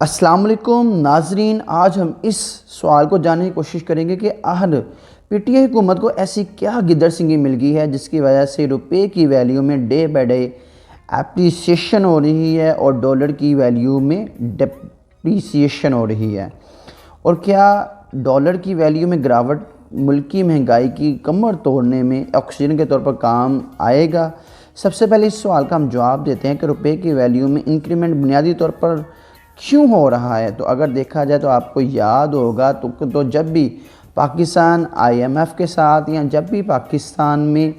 अस्सलाम वालेकुम नाजरीन, आज हम इस सवाल को जानने की कोशिश करेंगे कि आखिर पीटीआई हुकूमत को ऐसी क्या गिद्दड़ सिंगी मिल गई है जिसकी वजह से रुपए की वैल्यू में डे बाय डे एप्रिसिएशन हो रही है और डॉलर की वैल्यू में डिप्रिसिएशन हो रही है। और क्या डॉलर की वैल्यू में गिरावट मुल्की महंगाई की कमर तोड़ने में ऑक्सीजन के तौर पर काम आएगा? सबसे पहले इस सवाल का हम जवाब देते हैं कि रुपए की वैल्यू में इंक्रीमेंट बुनियादी तौर पर क्यों हो रहा है। तो अगर देखा जाए तो आपको याद होगा तो जब भी पाकिस्तान आईएमएफ के साथ या जब भी पाकिस्तान में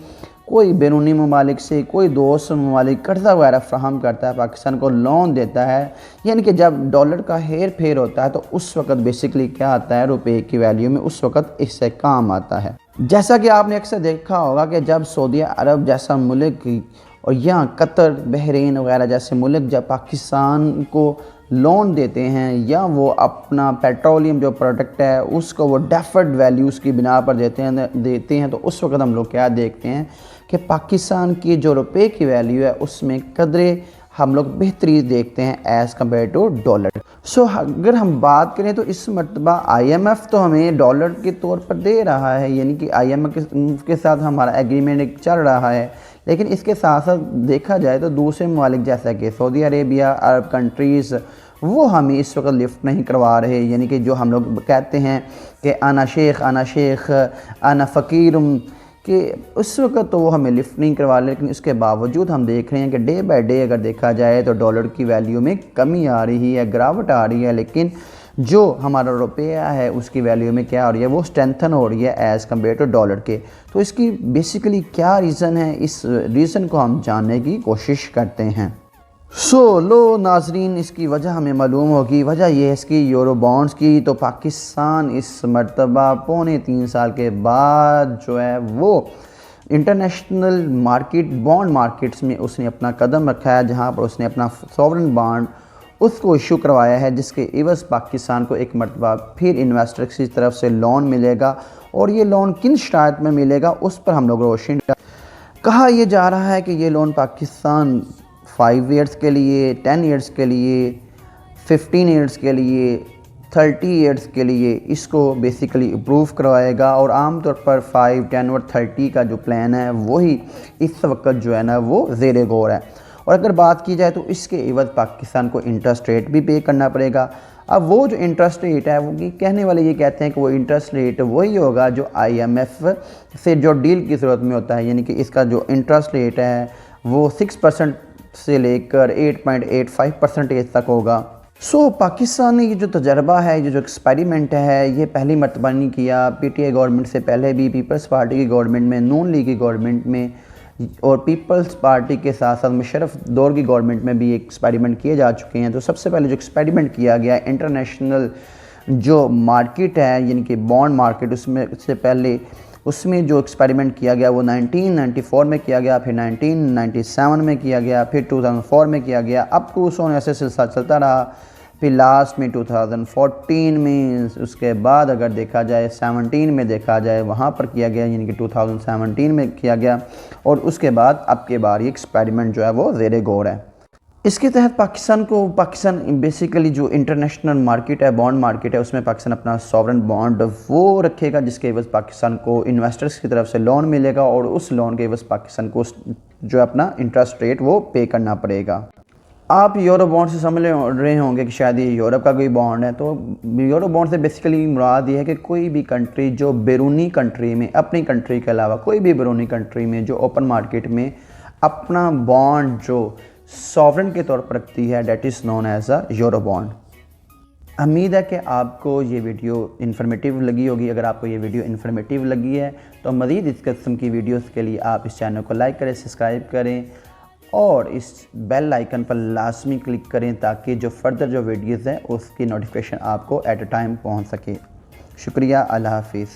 कोई बैरूनी ममालिक से कोई दोस्त ममालिक कर्ज़ा वगैरह फ्राहम करता है, पाकिस्तान को लोन देता है, यानी कि जब डॉलर का हेर फेर होता है तो उस वक़्त बेसिकली क्या आता है, रुपए की वैल्यू में उस वक़्त इससे काम आता है। जैसा कि आपने अक्सर देखा होगा कि जब सऊदी अरब जैसा मुल्क और यहाँ कतर, बहरीन वगैरह जैसे मुल्क जब पाकिस्तान को लोन देते हैं या वो अपना पेट्रोलियम जो प्रोडक्ट है उसको वो डेफर्ड वैल्यूज़ की बिना पर देते हैं तो उस वक्त हम लोग क्या देखते हैं कि पाकिस्तान की जो रुपए की वैल्यू है उसमें कदरे हम लोग बेहतरी देखते हैं एज़ कम्पेयर टू डॉलर। सो अगर हम बात करें तो इस मरतबा आईएमएफ तो हमें डॉलर के तौर पर दे रहा है, यानी कि आईएमएफ के साथ हमारा एग्रीमेंट एक चल रहा है, लेकिन इसके साथ साथ देखा जाए तो दूसरे ममालिक जैसा कि सऊदी अरेबिया, अरब कंट्रीज़ वो हमें इस वक्त लिफ्ट नहीं करवा रहे, यानी कि जो हम लोग कहते हैं कि आना शेख आना फ़कीर कि उस वक्त तो वो हमें लिफ्ट नहीं करवा रहे। लेकिन इसके बावजूद हम देख रहे हैं कि डे बाय डे अगर देखा जाए तो डॉलर की वैल्यू में कमी आ रही है, गिरावट आ रही है, लेकिन जो हमारा रुपया है उसकी वैल्यू में क्या हो रही है, वो स्ट्रेंथन हो रही है एज़ कम्पेयर टू डॉलर के। तो इसकी बेसिकली क्या रीज़न है, इस रीज़न को हम जानने की कोशिश करते हैं। लो नाजरीन, इसकी वजह हमें मालूम होगी। वजह यह है इसकी यूरो बॉन्ड्स की। तो पाकिस्तान इस मरतबा पौने 3 साल के बाद जो है वो इंटरनेशनल मार्केट बॉन्ड मार्केट्स में उसने अपना कदम रखा है, जहां पर उसने अपना सॉवरेन बॉन्ड उसको इशू करवाया है, जिसके एवज़ पाकिस्तान को एक मरतबा फिर इन्वेस्टर्स की तरफ से लोन मिलेगा। और ये लोन किन शराइत में मिलेगा उस पर हम लोग रोशनी कहा यह जा रहा है कि ये लोन पाकिस्तान 5 ईयर्स के लिए, 10 ईयर्स के लिए, 15 ईयर्स के लिए, 30 ईयर्स के लिए इसको बेसिकली अप्रूव करवाएगा। और आम तौर पर 5, 10 और 30 का जो प्लान है वही इस वक्त जो है ना वो ज़ेरे गौर है। और अगर बात की जाए तो इसके एवज़ पाकिस्तान को इंटरेस्ट रेट भी पे करना पड़ेगा। अब वो जो इंटरेस्ट रेट है वो कहने वाले ये कहते हैं कि वो इंटरेस्ट रेट वही होगा जो आईएमएफ से जो डील की ज़रूरत में होता है, यानी कि इसका जो इंटरेस्ट रेट है वो 6% से लेकर 8.85% तक होगा। पाकिस्तान ने ये जो तजर्बा है, ये जो एक्सपेरिमेंट है, ये पहली मरतबा नहीं किया। पीटीआई गवर्नमेंट से पहले भी पीपल्स पार्टी की गवर्नमेंट में, नून लीग की गवर्नमेंट में और पीपल्स पार्टी के साथ साथ मुशर्रफ दौर की गवर्नमेंट में भी एक्सपेरिमेंट किए जा चुके हैं। तो सबसे पहले जो एक्सपेरिमेंट किया गया इंटरनेशनल जो मार्केट है, यानी कि बॉन्ड मार्केट, उसमें जो एक्सपेरिमेंट किया गया वो 1994 में किया गया, फिर 1997 में किया गया, फिर 2004 में किया गया, अब तो उसों ऐसे सिलसिला चलता रहा। फिर लास्ट में 2014 में, उसके बाद अगर देखा जाए 17 में देखा जाए वहाँ पर किया गया, यानी कि 2017 में किया गया। और उसके बाद अब के बार ये एक्सपेरिमेंट जो है वो ज़ेरे गौर है। इसके तहत पाकिस्तान बेसिकली जो इंटरनेशनल मार्केट है, बॉन्ड मार्केट है, उसमें पाकिस्तान अपना सॉवरेन बॉन्ड वो रखेगा, जिसके एवज़ पाकिस्तान को इन्वेस्टर्स की तरफ से लोन मिलेगा और उस लोन के एवज़ पाकिस्तान को जो अपना इंटरेस्ट रेट वो पे करना पड़ेगा। आप यूरो बॉन्ड से समझ रहे होंगे कि शायद ये यूरोप का कोई बॉन्ड है। तो यूरो बॉन्ड से बेसिकली मुराद ये है कि कोई भी कंट्री जो बैरूनी कंट्री में, अपनी कंट्री के अलावा कोई भी बैरूनी कंट्री में जो ओपन मार्केट में अपना बॉन्ड जो सॉवरेन के तौर पर रखती है, debt is known as a euro bond. उम्मीद है कि आपको ये वीडियो इन्फॉर्मेटिव लगी होगी। अगर आपको ये वीडियो इन्फॉर्मेटिव लगी है तो मज़ीद इस किस्म की वीडियोस के लिए आप इस चैनल को लाइक करें, सब्सक्राइब करें और इस बेल आइकन पर लाजमी क्लिक करें ताकि जो फर्दर जो वीडियोज़ हैं उसकी नोटिफिकेशन आपको एट अ टाइम पहुँच सके। शुक्रिया, अल्लाह हाफिज़।